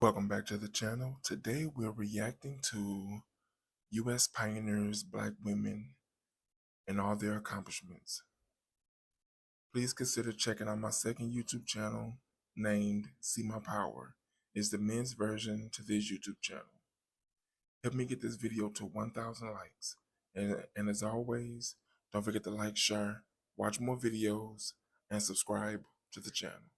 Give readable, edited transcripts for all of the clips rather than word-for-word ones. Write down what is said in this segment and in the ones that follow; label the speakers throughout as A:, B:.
A: Welcome back to the channel. Today we're reacting to U.S. pioneers, Black women, and all their accomplishments. Please consider checking out my second YouTube channel named See My Power. It's the men's version to this YouTube channel. Help me get this video to 1,000 likes. And as always, don't forget to like, share, watch more videos, and subscribe to the channel.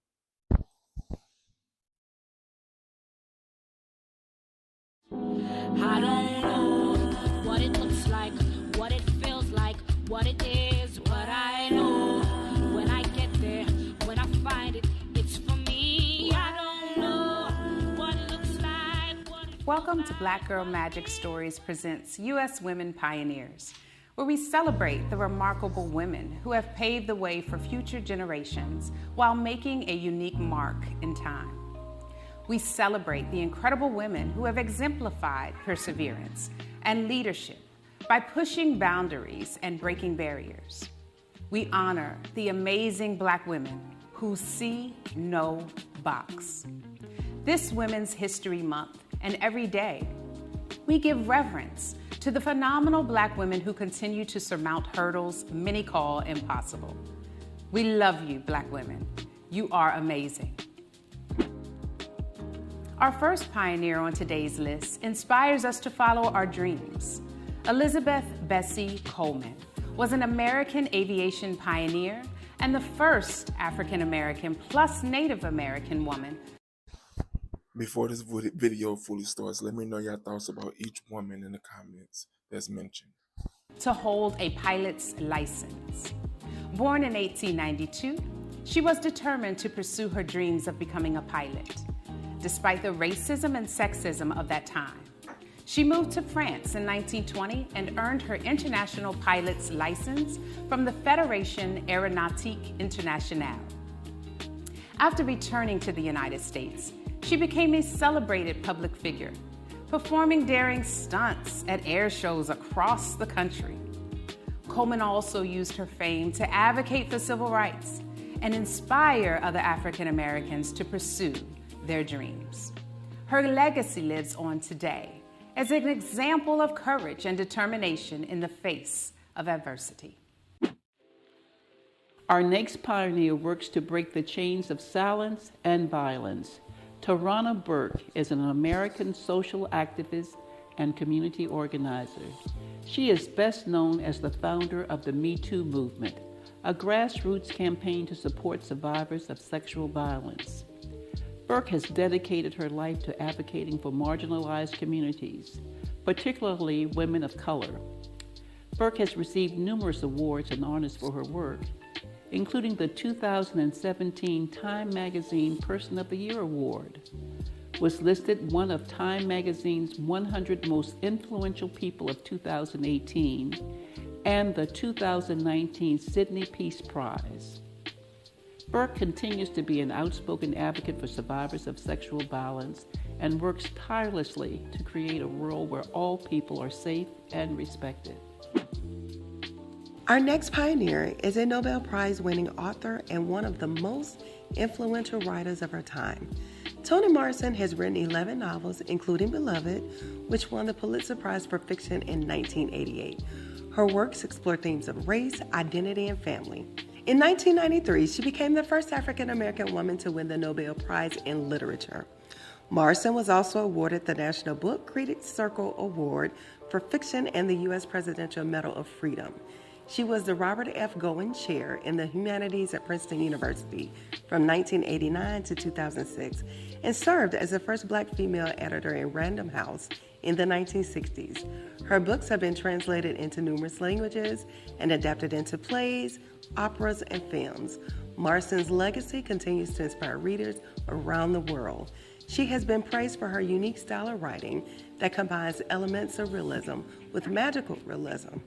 B: I don't know what it looks like, what it feels like, what it is, but I know when I get there, when I find it, it's for me. I don't know what it looks like.
C: Welcome to Black Girl Magic Stories presents U.S. Women Pioneers, where we celebrate the remarkable women who have paved the way for future generations while making a unique mark in time. We celebrate the incredible women who have exemplified perseverance and leadership by pushing boundaries and breaking barriers. We honor the amazing Black women who see no box. This Women's History Month and every day, we give reverence to the phenomenal Black women who continue to surmount hurdles many call impossible. We love you, Black women. You are amazing. Our first pioneer on today's list inspires us to follow our dreams. Elizabeth Bessie Coleman was an American aviation pioneer and the first African-American plus Native American woman.
A: Before this video fully starts, let me know your thoughts about each woman in the comments that's mentioned.
C: To hold a pilot's license. Born in 1892, she was determined to pursue her dreams of becoming a pilot. Despite the racism and sexism of that time, she moved to France in 1920 and earned her international pilot's license from the Fédération Aéronautique Internationale. After returning to the United States, she became a celebrated public figure, performing daring stunts at air shows across the country. Coleman also used her fame to advocate for civil rights and inspire other African Americans to pursue their dreams. Her legacy lives on today as an example of courage and determination in the face of adversity.
D: Our next pioneer works to break the chains of silence and violence. Tarana Burke is an American social activist and community organizer. She is best known as the founder of the Me Too movement, a grassroots campaign to support survivors of sexual violence. Burke has dedicated her life to advocating for marginalized communities, particularly women of color. Burke has received numerous awards and honors for her work, including the 2017 Time Magazine Person of the Year Award, was listed one of Time Magazine's 100 Most Influential People of 2018, and the 2019 Sydney Peace Prize. Burke continues to be an outspoken advocate for survivors of sexual violence and works tirelessly to create a world where all people are safe and respected.
E: Our next pioneer is a Nobel Prize-winning author and one of the most influential writers of her time. Toni Morrison has written 11 novels, including Beloved, which won the Pulitzer Prize for Fiction in 1988. Her works explore themes of race, identity, and family. In 1993, she became the first African-American woman to win the Nobel Prize in Literature. Morrison was also awarded the National Book Critics Circle Award for Fiction and the U.S. Presidential Medal of Freedom. She was the Robert F. Gowen Chair in the Humanities at Princeton University from 1989 to 2006 and served as the first Black female editor in Random House in the 1960s. Her books have been translated into numerous languages and adapted into plays, operas, and films. Morrison's legacy continues to inspire readers around the world. She has been praised for her unique style of writing that combines elements of realism with magical realism.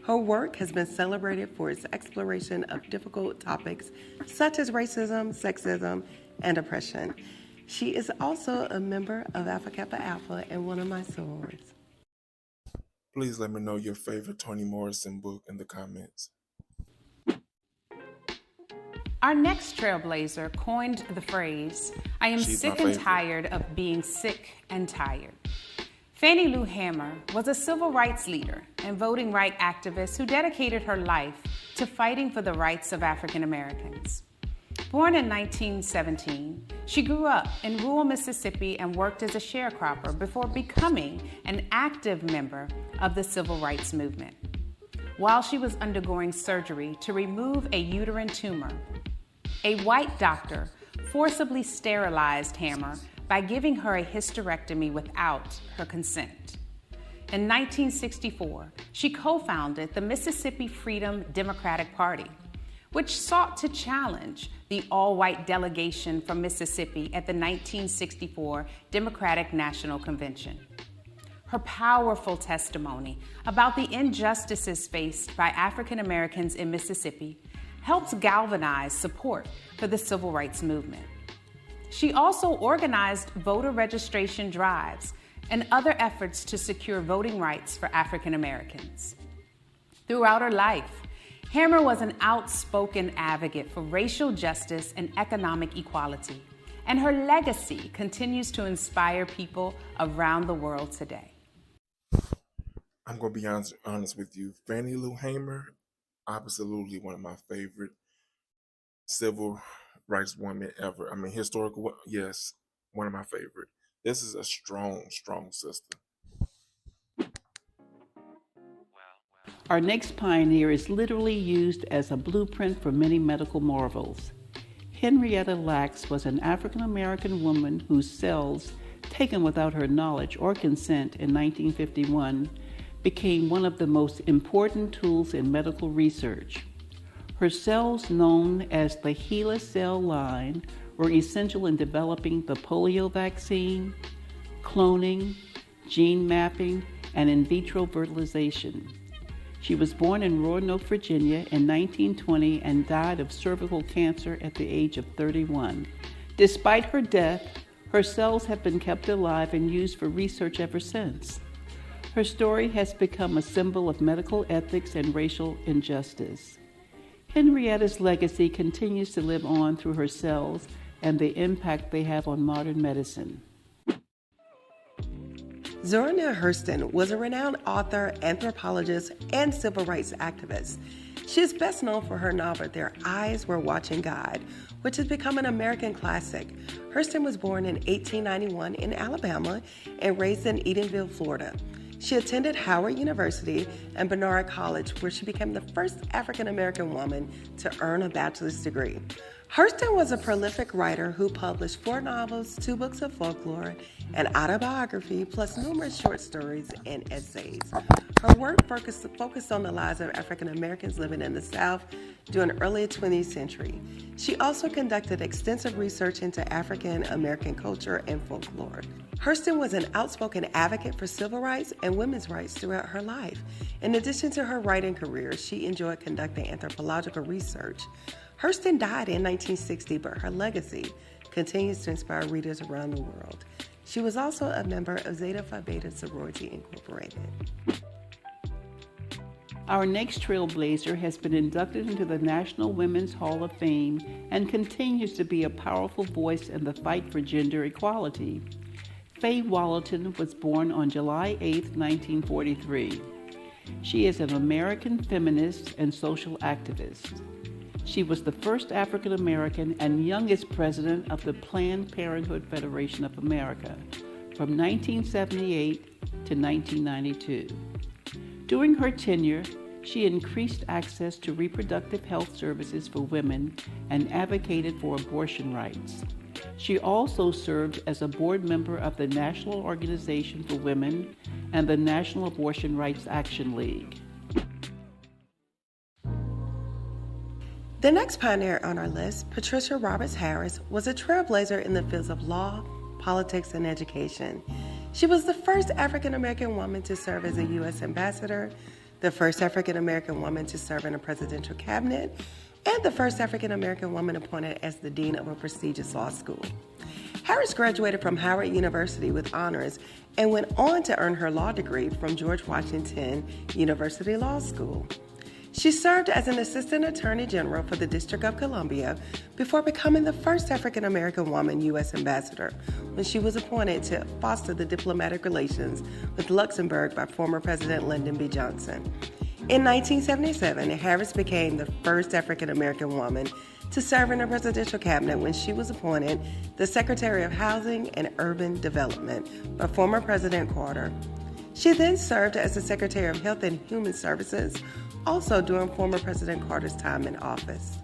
E: Her work has been celebrated for its exploration of difficult topics such as racism, sexism, and oppression. She is also a member of Alpha Kappa Alpha and one of my sorors.
A: Please let me know your favorite Toni Morrison book in the comments.
C: Our next trailblazer coined the phrase, "I am
A: She's my
C: sick and
A: favorite.
C: tired of being sick and tired." Fannie Lou Hamer was a civil rights leader and voting rights activist who dedicated her life to fighting for the rights of African Americans. Born in 1917, she grew up in rural Mississippi and worked as a sharecropper before becoming an active member of the civil rights movement. While she was undergoing surgery to remove a uterine tumor, a white doctor forcibly sterilized Hamer by giving her a hysterectomy without her consent. In 1964, she co-founded the Mississippi Freedom Democratic Party, which sought to challenge the all-white delegation from Mississippi at the 1964 Democratic National Convention. Her powerful testimony about the injustices faced by African Americans in Mississippi helps galvanize support for the civil rights movement. She also organized voter registration drives and other efforts to secure voting rights for African Americans. Throughout her life, Hamer was an outspoken advocate for racial justice and economic equality, and her legacy continues to inspire people around the world today.
A: I'm going to be honest with you. Fannie Lou Hamer, absolutely one of my favorite civil rights women ever. I mean, historical, yes, one of my favorite. This is a strong sister.
D: Our next pioneer is literally used as a blueprint for many medical marvels. Henrietta Lacks was an African-American woman whose cells, taken without her knowledge or consent in 1951, became one of the most important tools in medical research. Her cells, known as the HeLa cell line, were essential in developing the polio vaccine, cloning, gene mapping, and in vitro fertilization. She was born in Roanoke, Virginia in 1920 and died of cervical cancer at the age of 31. Despite her death, her cells have been kept alive and used for research ever since. Her story has become a symbol of medical ethics and racial injustice. Henrietta's legacy continues to live on through her cells and the impact they have on modern medicine.
E: Zora Neale Hurston was a renowned author, anthropologist, and civil rights activist. She is best known for her novel, Their Eyes Were Watching God, which has become an American classic. Hurston was born in 1891 in Alabama and raised in Edenville, Florida. She attended Howard University and Barnard College, where she became the first African-American woman to earn a bachelor's degree. Hurston was a prolific writer who published 4 novels, 2 books of folklore, an autobiography, plus numerous short stories and essays. Her work focused on the lives of African Americans living in the South during the early 20th century. She also conducted extensive research into African American culture and folklore. Hurston was an outspoken advocate for civil rights and women's rights throughout her life. In addition to her writing career, she enjoyed conducting anthropological research. Hurston died in 1960, but her legacy continues to inspire readers around the world. She was also a member of Zeta Phi Beta Sorority Incorporated.
D: Our next trailblazer has been inducted into the National Women's Hall of Fame and continues to be a powerful voice in the fight for gender equality. Faye Wallerton was born on July 8, 1943. She is an American feminist and social activist. She was the first African American and youngest president of the Planned Parenthood Federation of America from 1978 to 1992. During her tenure, she increased access to reproductive health services for women and advocated for abortion rights. She also served as a board member of the National Organization for Women and the National Abortion Rights Action League.
E: The next pioneer on our list, Patricia Roberts Harris, was a trailblazer in the fields of law, politics, and education. She was the first African American woman to serve as a U.S. ambassador, the first African American woman to serve in a presidential cabinet, and the first African American woman appointed as the dean of a prestigious law school. Harris graduated from Howard University with honors and went on to earn her law degree from George Washington University Law School. She served as an assistant attorney general for the District of Columbia before becoming the first African American woman U.S. ambassador when she was appointed to foster the diplomatic relations with Luxembourg by former President Lyndon B. Johnson. In 1977, Harris became the first African American woman to serve in a presidential cabinet when she was appointed the Secretary of Housing and Urban Development by former President Carter. She then served as the Secretary of Health and Human Services, also during former President Carter's time in office.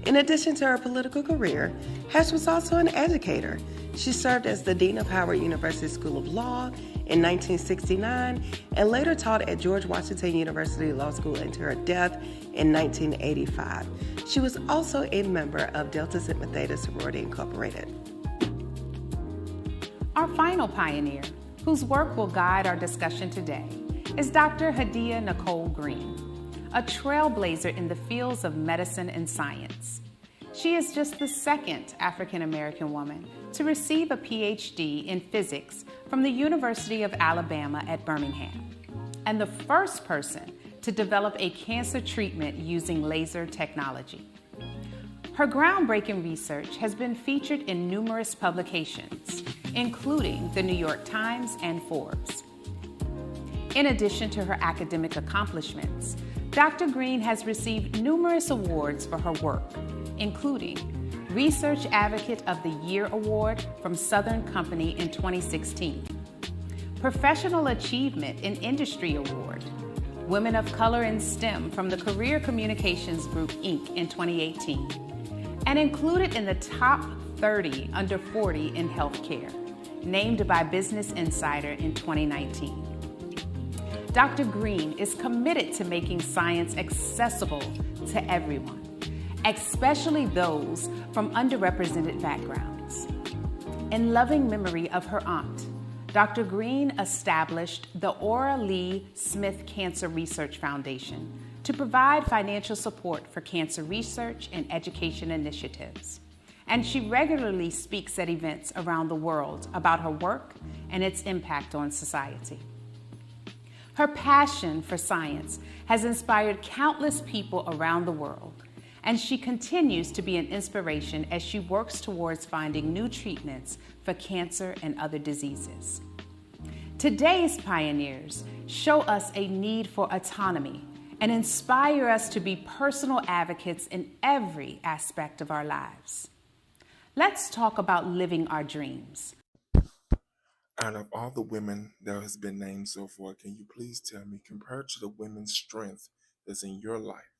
E: In addition to her political career, Harris was also an educator. She served as the Dean of Howard University School of Law in 1969 and later taught at George Washington University Law School until her death in 1985. She was also a member of Delta Sigma Theta Sorority Incorporated.
C: Our final pioneer, whose work will guide our discussion today, is Dr. Hadia Nicole Green, a trailblazer in the fields of medicine and science. She is just the second African American woman to receive a PhD in physics from the University of Alabama at Birmingham, and the first person to develop a cancer treatment using laser technology. Her groundbreaking research has been featured in numerous publications, including the New York Times and Forbes. In addition to her academic accomplishments, Dr. Green has received numerous awards for her work, including Research Advocate of the Year Award from Southern Company in 2016, Professional Achievement in Industry Award, Women of Color in STEM from the Career Communications Group, Inc. in 2018, and included in the top 30 under 40 in healthcare, named by Business Insider in 2019. Dr. Green is committed to making science accessible to everyone, especially those from underrepresented backgrounds. In loving memory of her aunt, Dr. Green established the Ora Lee Smith Cancer Research Foundation to provide financial support for cancer research and education initiatives. And she regularly speaks at events around the world about her work and its impact on society. Her passion for science has inspired countless people around the world, and she continues to be an inspiration as she works towards finding new treatments for cancer and other diseases. Today's pioneers show us a need for autonomy and inspire us to be personal advocates in every aspect of our lives. Let's talk about living our dreams.
A: Out of all the women that has been named so far, can you please tell me, compared to the women's strength that's in your life,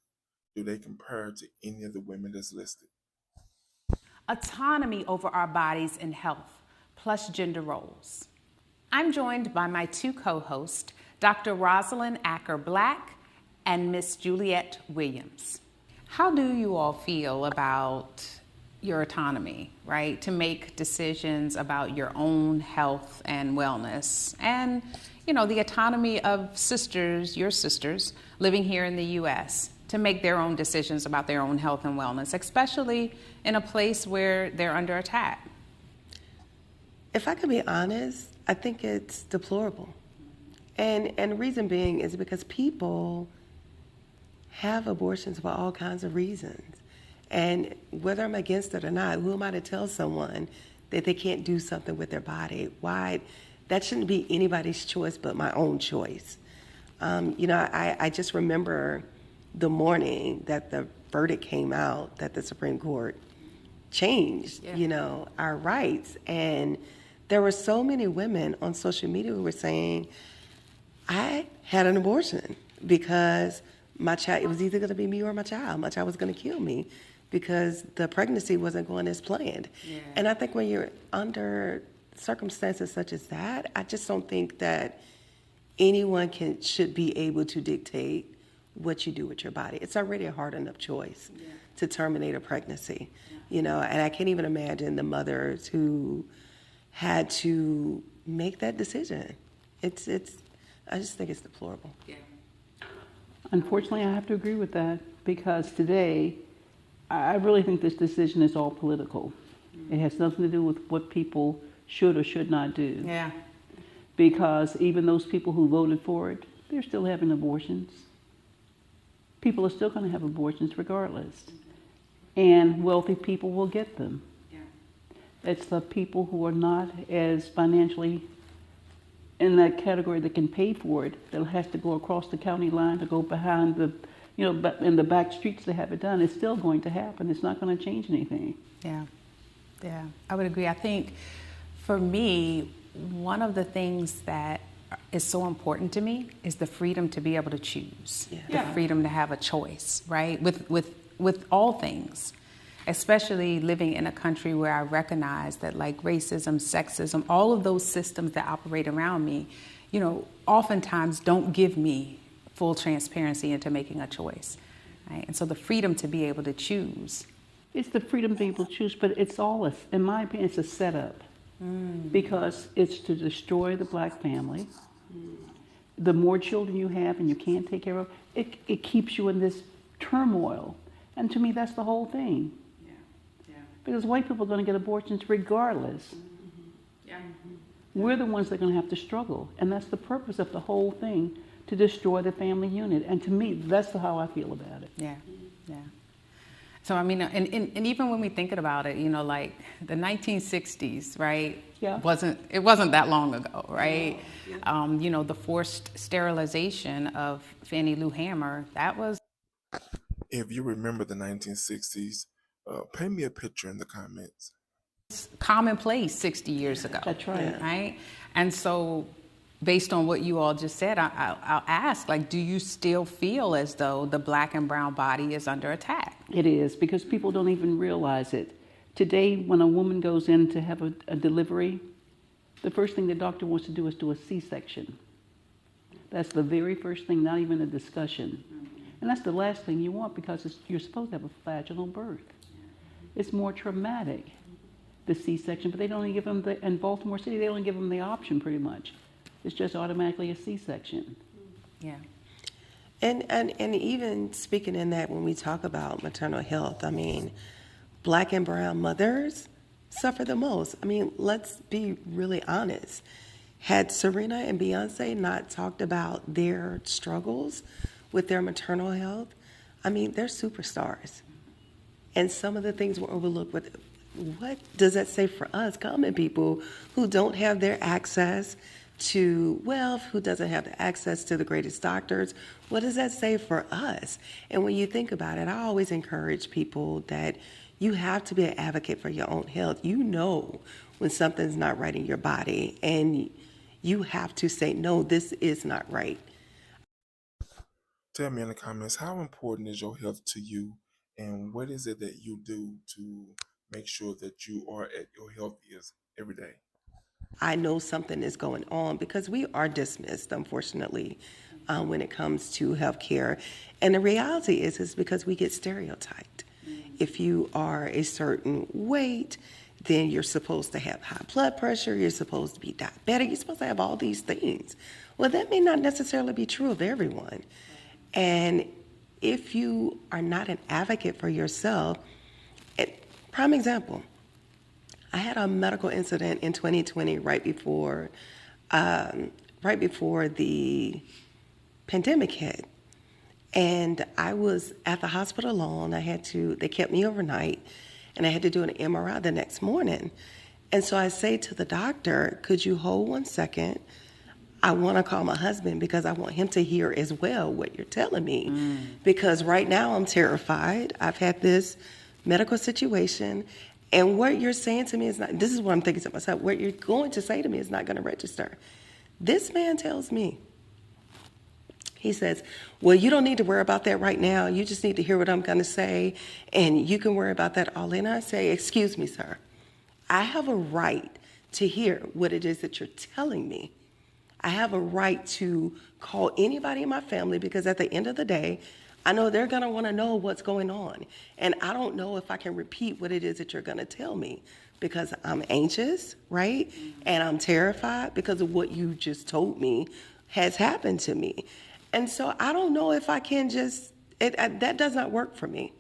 A: do they compare to any of the women that's listed?
C: Autonomy over our bodies and health, plus gender roles. I'm joined by my two co-hosts, Dr. Roselyn Acker-Black and Miss Juliette Williams. How do you all feel about your autonomy, right? To make decisions about your own health and wellness, and, the autonomy of sisters, your sisters, living here in the U.S., to make their own decisions about their own health and wellness, especially in a place where they're under attack.
E: If I could be honest, I think it's deplorable. And the reason being is because people have abortions for all kinds of reasons. And whether I'm against it or not, who am I to tell someone that they can't do something with their body? Why? That shouldn't be anybody's choice but my own choice. I just remember the morning that the verdict came out that the Supreme Court changed, our rights. And there were so many women on social media who were saying, I had an abortion because my child, it was either going to be me or my child. My child was going to kill me because the pregnancy wasn't going as planned. Yeah. And I think when you're under circumstances such as that, I just don't think that anyone should be able to dictate what you do with your body. It's already a hard enough choice to terminate a pregnancy, and I can't even imagine the mothers who had to make that decision. I just think it's deplorable. Yeah.
D: Unfortunately, I have to agree with that, because today, I really think this decision is all political. It has nothing to do with what people should or should not do.
C: Yeah.
D: Because even those people who voted for it, they're still having abortions. people are still going to have abortions regardless. And wealthy people will get them.
C: Yeah.
D: It's the people who are not as financially in that category that can pay for it, that has to go across the county line to go behind the, in the back streets to have it done. It's still going to happen. It's not going to change anything.
C: Yeah, yeah, I would agree. I think for me, one of the things that is so important to me is the freedom to be able to choose, the freedom to have a choice, right? With all things, especially living in a country where I recognize that like racism, sexism, all of those systems that operate around me, oftentimes don't give me full transparency into making a choice, right? And so the freedom to be able to choose.
D: It's the freedom to be able to choose, but it's all, in my opinion, it's a setup. Because it's to destroy the black family. The more children you have and you can't take care of, it keeps you in this turmoil. And to me, that's the whole thing. Because white people are going to get abortions regardless. We're the ones that are going to have to struggle. And that's the purpose of the whole thing, to destroy the family unit. And to me, that's how I feel about it.
C: Yeah. So, I mean, and even when we thinking about it, like the 1960s, right?
D: Yeah.
C: It wasn't that long ago, right? The forced sterilization of Fannie Lou Hamer, that was...
A: If you remember the 1960s, paint me a picture in the comments.
C: commonplace 60 years ago.
D: That's right.
C: Right? And so based on what you all just said, I'll ask, do you still feel as though the black and brown body is under attack?
D: It is, because people don't even realize it. Today, when a woman goes in to have a delivery, the first thing the doctor wants to do is do a C-section. That's the very first thing, not even a discussion. And that's the last thing you want, because you're supposed to have a vaginal birth. It's more traumatic, the C-section, but they don't even give them in Baltimore City, they don't give them the option pretty much. It's just automatically a C-section.
C: Yeah.
E: And even speaking in that, when we talk about maternal health, I mean, black and brown mothers suffer the most. I mean, let's be really honest. Had Serena and Beyonce not talked about their struggles with their maternal health, I mean, they're superstars. And some of the things were overlooked. What does that say for us, common people who don't have their access to wealth, who doesn't have the access to the greatest doctors? What does that say for us? And when you think about it, I always encourage people that you have to be an advocate for your own health. You know when something's not right in your body, and you have to say, no, this is not right.
A: Tell me in the comments, how important is your health to you, and what is it that you do to make sure that you are at your healthiest every day?
E: I know something is going on, because we are dismissed, unfortunately, when it comes to healthcare. And the reality is because we get stereotyped. If you are a certain weight, then you're supposed to have high blood pressure, you're supposed to be diabetic, you're supposed to have all these things. Well, that may not necessarily be true of everyone. And if you are not an advocate for yourself, prime example, I had a medical incident in 2020 right before the pandemic hit. And I was at the hospital alone. They kept me overnight, and I had to do an MRI the next morning. And so I say to the doctor, could you hold 1 second? I want to call my husband, because I want him to hear as well what you're telling me. Because right now I'm terrified. I've had this medical situation, and what you're saying to me is not, this is what I'm thinking to myself, what you're going to say to me is not going to register. This man tells me, he says, well, you don't need to worry about that right now. You just need to hear what I'm going to say, and you can worry about that all in. I say, excuse me, sir. I have a right to hear what it is that you're telling me. I have a right to call anybody in my family, because at the end of the day, I know they're going to want to know what's going on. And I don't know if I can repeat what it is that you're going to tell me, because I'm anxious, right? And I'm terrified because of what you just told me has happened to me. And so I don't know if I can that does not work for me.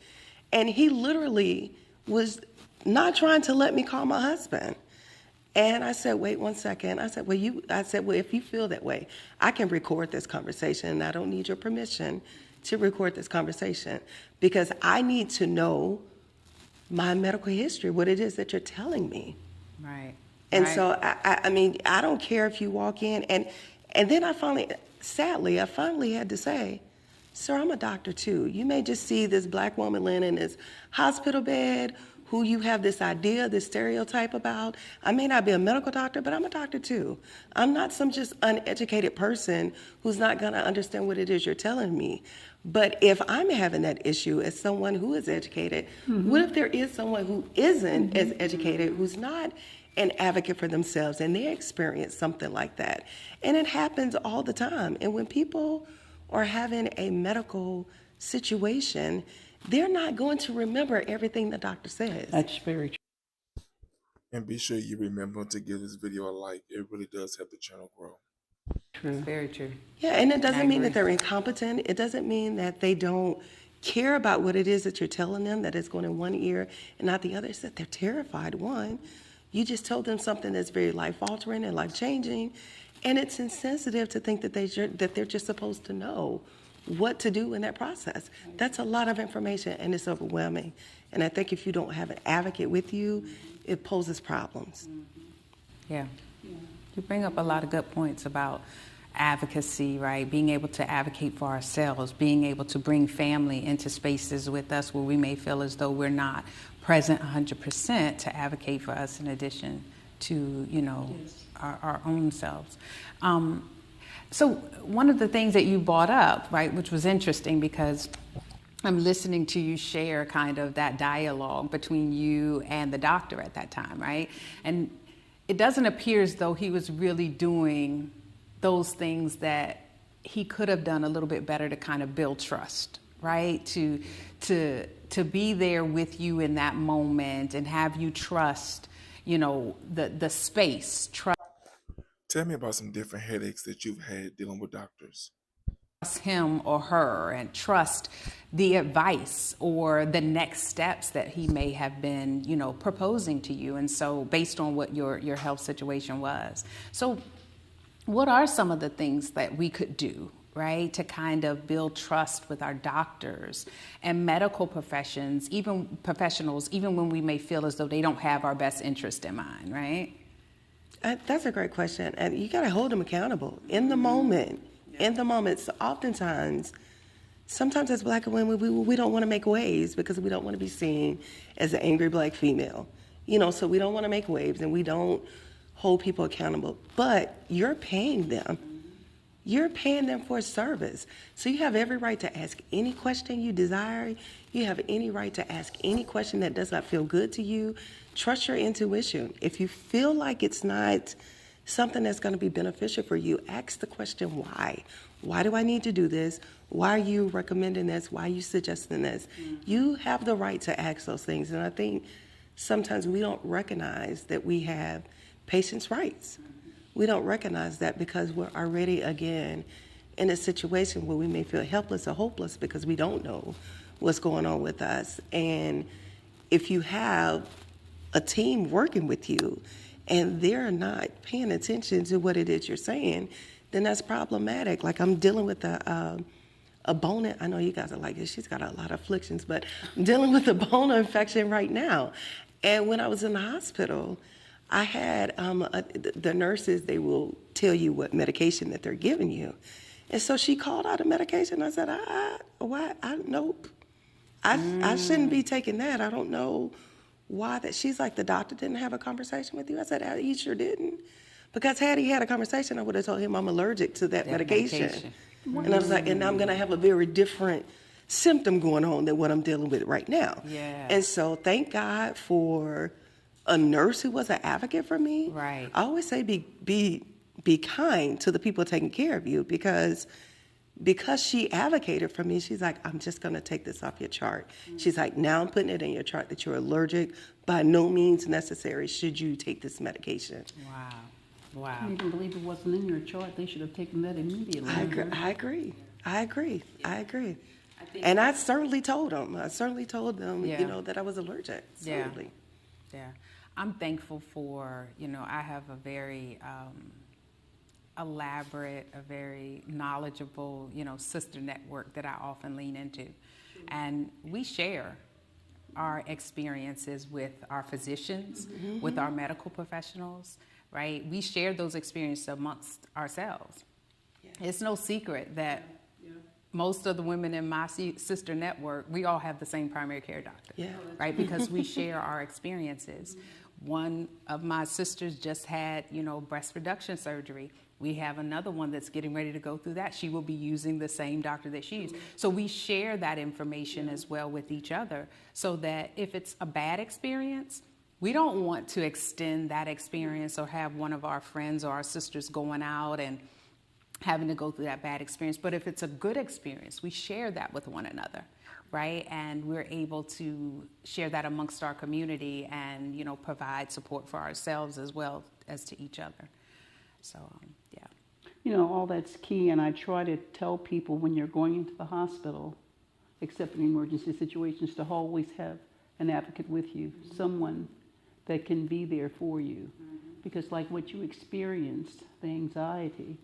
E: And he literally was not trying to let me call my husband. And I said, wait 1 second. I said, well, if you feel that way, I can record this conversation, and I don't need your permission to record this conversation because I need to know my medical history, what it is that you're telling me.
C: Right.
E: And
C: Right.
E: so, I mean, I don't care if you walk in. And then sadly, I finally had to say, sir, I'm a doctor too. You may just see this black woman laying in this hospital bed who you have this idea, this stereotype about. I may not be a medical doctor, but I'm a doctor too. I'm not some just uneducated person who's not gonna understand what it is you're telling me. But if I'm having that issue as someone who is educated, what if there is someone who isn't as educated, who's not an advocate for themselves, and they experience something like that? And it happens all the time. And when people are having a medical situation, they're not going to remember everything the doctor says.
D: That's very true.
A: And be sure you remember to give this video a like. It really does help the channel grow.
D: True.
C: Very true.
E: Yeah, and it
C: I
E: doesn't mean
C: agree.
E: that they're incompetent. It doesn't mean that they don't care about what it is that you're telling them, that it's going in one ear and not the other. It's that they're terrified. One, you just told them something that's very life-altering and life-changing, and it's insensitive to think that they're just supposed to know what to do in that process. That's a lot of information, and it's overwhelming. And I think if you don't have an advocate with you, it poses problems.
C: Yeah. You bring up a lot of good points about advocacy, right? Being able to advocate for ourselves, being able to bring family into spaces with us where we may feel as though we're not present 100% to advocate for us in addition to, our own selves. So one of the things that you brought up, right, which was interesting because I'm listening to you share kind of that dialogue between you and the doctor at that time, right? And it doesn't appear as though he was really doing those things that he could have done a little bit better to kind of build trust, right? To be there with you in that moment and have you trust, the space, trust
A: Tell me about some different headaches that you've had dealing with doctors.
C: him or her and trust the advice or the next steps that he may have been, proposing to you. And so based on what your health situation was. So what are some of the things that we could do, right, to kind of build trust with our doctors and medical professionals, even when we may feel as though they don't have our best interest in mind, right?
E: That's a great question. And you got to hold them accountable in the moment. In the moment. So oftentimes, sometimes as black women, we don't want to make waves because we don't want to be seen as an angry black female. So we don't want to make waves and we don't hold people accountable. But you're paying them. You're paying them for a service. So you have every right to ask any question you desire. You have any right to ask any question that does not feel good to you. Trust your intuition. If you feel like it's not something that's going to be beneficial for you, ask the question why. Why do I need to do this? Why are you recommending this? Why are you suggesting this? You have the right to ask those things. And I think sometimes we don't recognize that we have patients' rights. We don't recognize that because we're already, again, in a situation where we may feel helpless or hopeless because we don't know what's going on with us. And if you have a team working with you and they're not paying attention to what it is you're saying, then that's problematic. Like I'm dealing with a bone, I know you guys are like this, she's got a lot of afflictions, but I'm dealing with a bone infection right now. And when I was in the hospital, I had the nurses, they will tell you what medication that they're giving you. And so she called out a medication. I said, nope. I shouldn't be taking that. I don't know why that. She's like, the doctor didn't have a conversation with you? I said, he sure didn't. Because had he had a conversation, I would have told him I'm allergic to that medication. And I was like, and I'm going to have a very different symptom going on than what I'm dealing with right now.
C: Yeah.
E: And so thank God for a nurse who was an advocate for me.
C: Right.
E: I always say be kind to the people taking care of you because she advocated for me. She's like, I'm just going to take this off your chart. She's like, now I'm putting it in your chart that you're allergic. By no means necessary should you take this medication.
C: Wow.
D: I can't even believe it wasn't in your chart. They should have taken that immediately.
E: I agree. And I certainly told them. That I was allergic. Certainly.
C: Yeah. I'm thankful for, I have a very elaborate, a very knowledgeable, sister network that I often lean into. And we share our experiences with our physicians, with our medical professionals, right? We share those experiences amongst ourselves. Yeah. It's no secret that most of the women in my sister network, we all have the same primary care doctor, right? Because we share our experiences. One of my sisters just had, breast reduction surgery. We have another one that's getting ready to go through that. She will be using the same doctor that she used. So we share that information as well with each other, so that if it's a bad experience, we don't want to extend that experience or have one of our friends or our sisters going out and having to go through that bad experience. But if it's a good experience, we share that with one another, right? And we're able to share that amongst our community and, provide support for ourselves as well as to each other. So,
D: all that's key. And I try to tell people when you're going into the hospital, except in emergency situations, to always have an advocate with you, someone that can be there for you. Because like what you experienced, the anxiety,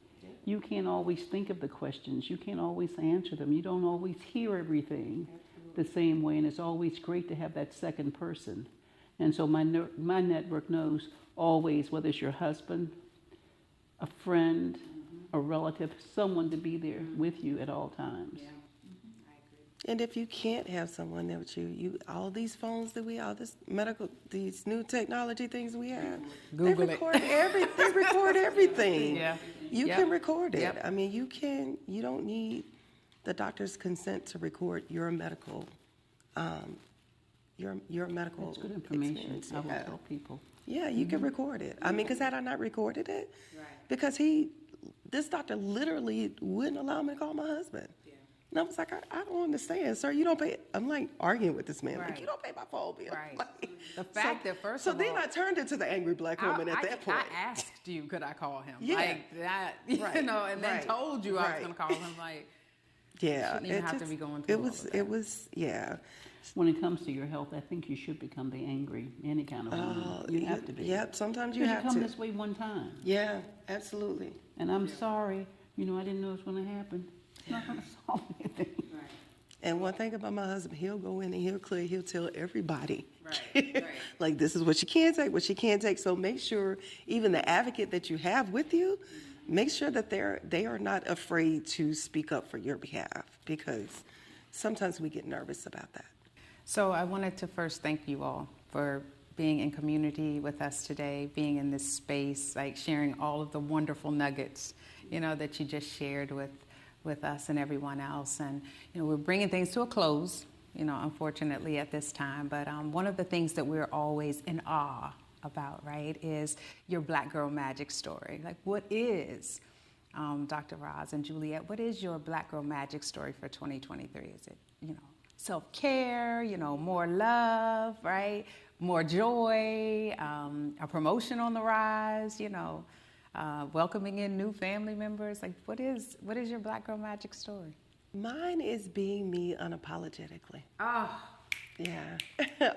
D: you can't always think of the questions. You can't always answer them. You don't always hear everything the same way. And it's always great to have that second person. And so my network knows always, whether it's your husband, a friend, a relative, someone to be there with you at all times.
C: Yeah.
E: And if you can't have someone there with you, all these phones that all this these new technology things we have, they record everything.
C: Yeah.
E: You can record it. I mean, you don't need the doctor's consent to record your medical, your medical.
D: That's good information.
E: Experience.
D: I will tell people.
E: Yeah, you can record it. I mean, because had I not recorded it,
C: Right.
E: because this doctor literally wouldn't allow me to call my husband. Yeah. And I was like, I don't understand, sir. You don't pay. I'm like arguing with this man.
C: Right.
E: Like, you don't pay my phone bill.
C: Right.
E: Like,
C: The fact that first
E: so
C: of
E: then
C: all,
E: I turned into the angry black woman at that point.
C: I asked you, could I call him?
E: Yeah.
C: Like that,
E: Right.
C: and then
E: Right.
C: told you I was
E: Right.
C: going to call him. Like,
E: Yeah,
C: shouldn't even have to be going through all of that.
E: It was, yeah.
D: When it comes to your health, I think you should become the angry, any kind of woman. You have to be.
E: Yep, sometimes you
D: Because
E: have
D: you come
E: to.
D: this way one time.
E: Yeah, absolutely.
D: And I'm sorry, I didn't know it was going to happen. It's not going to solve anything.
E: And one thing about my husband, he'll go in and he'll tell everybody.
C: Right.
E: Like, this is what you can take, what you can't take. So make sure, even the advocate that you have with you, make sure that they are not afraid to speak up for your behalf, because sometimes we get nervous about that.
C: So I wanted to first thank you all for being in community with us today, being in this space, like sharing all of the wonderful nuggets, that you just shared with us and everyone else. And, we're bringing things to a close, unfortunately at this time. But one of the things that we're always in awe about, right, is your Black girl magic story. Like, what is, Dr. Roz and Juliette, what is your Black girl magic story for 2023? Is it, self-care, more love, right? More joy, a promotion on the rise, welcoming in new family members. Like, what is your Black girl magic story?
E: Mine is being me unapologetically.
C: Oh,
E: Yeah.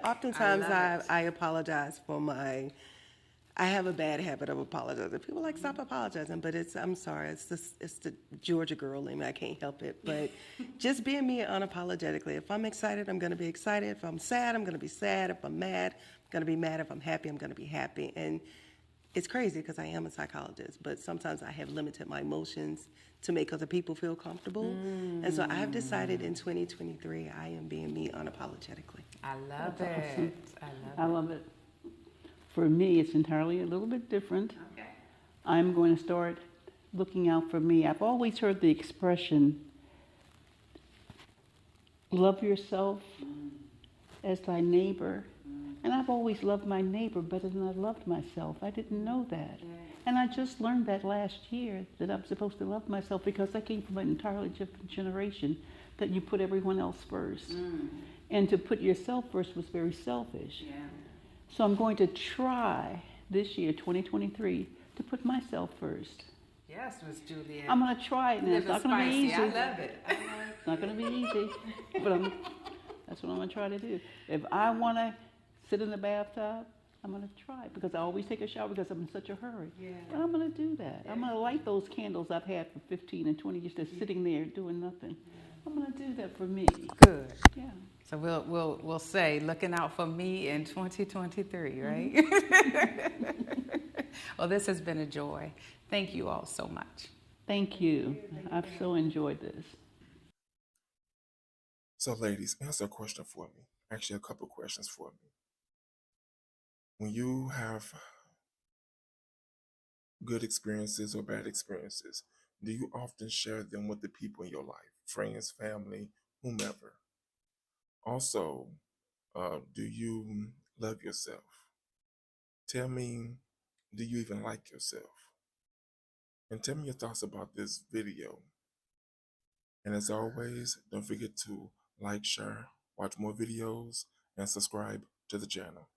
E: Oftentimes I apologize for I have a bad habit of apologizing. People are like, stop apologizing, but I'm sorry, it's the Georgia girl in me, I can't help it. But just being me unapologetically. If I'm excited, I'm gonna be excited. If I'm sad, I'm gonna be sad. If I'm mad, I'm gonna be mad. If I'm happy, I'm gonna be happy. And it's crazy because I am a psychologist, but sometimes I have limited my emotions to make other people feel comfortable. And so I've decided in 2023, I am being me unapologetically.
C: I love
D: That's
C: it.
D: awesome. I love it. For me, it's entirely a little bit different.
C: Okay.
D: I'm going to start looking out for me. I've always heard the expression, love yourself as thy neighbor. And I've always loved my neighbor better than I loved myself. I didn't know that. And I just learned that last year, that I'm supposed to love myself, because I came from an entirely different generation, that you put everyone else first. And to put yourself first was very selfish.
C: Yeah.
D: So I'm going to try this year, 2023, to put myself first.
C: Yes, Miss Juliette.
D: I'm going to try it now. It's not going to be easy.
C: I love it.
D: It's not going to be easy, but that's what I'm going to try to do. If I want to sit in the bathtub I'm going to try it because I always take a shower because I'm in such a hurry. But I'm going to do that. I'm going to light those candles I've had for 15 and 20 years just sitting there doing nothing. I'm going to do that for me.
C: Good.
D: Yeah.
C: So we'll say looking out for me in 2023, right? Well, this has been a joy. Thank you all so much.
D: Thank you. I've so enjoyed this.
A: So, ladies, answer a question for me. Actually, a couple questions for me. When you have good experiences or bad experiences, do you often share them with the people in your life, friends, family, whomever? Also, do you love yourself? Tell me, do you even like yourself? And tell me your thoughts about this video. And as always, don't forget to like, share, watch more videos, and subscribe to the channel.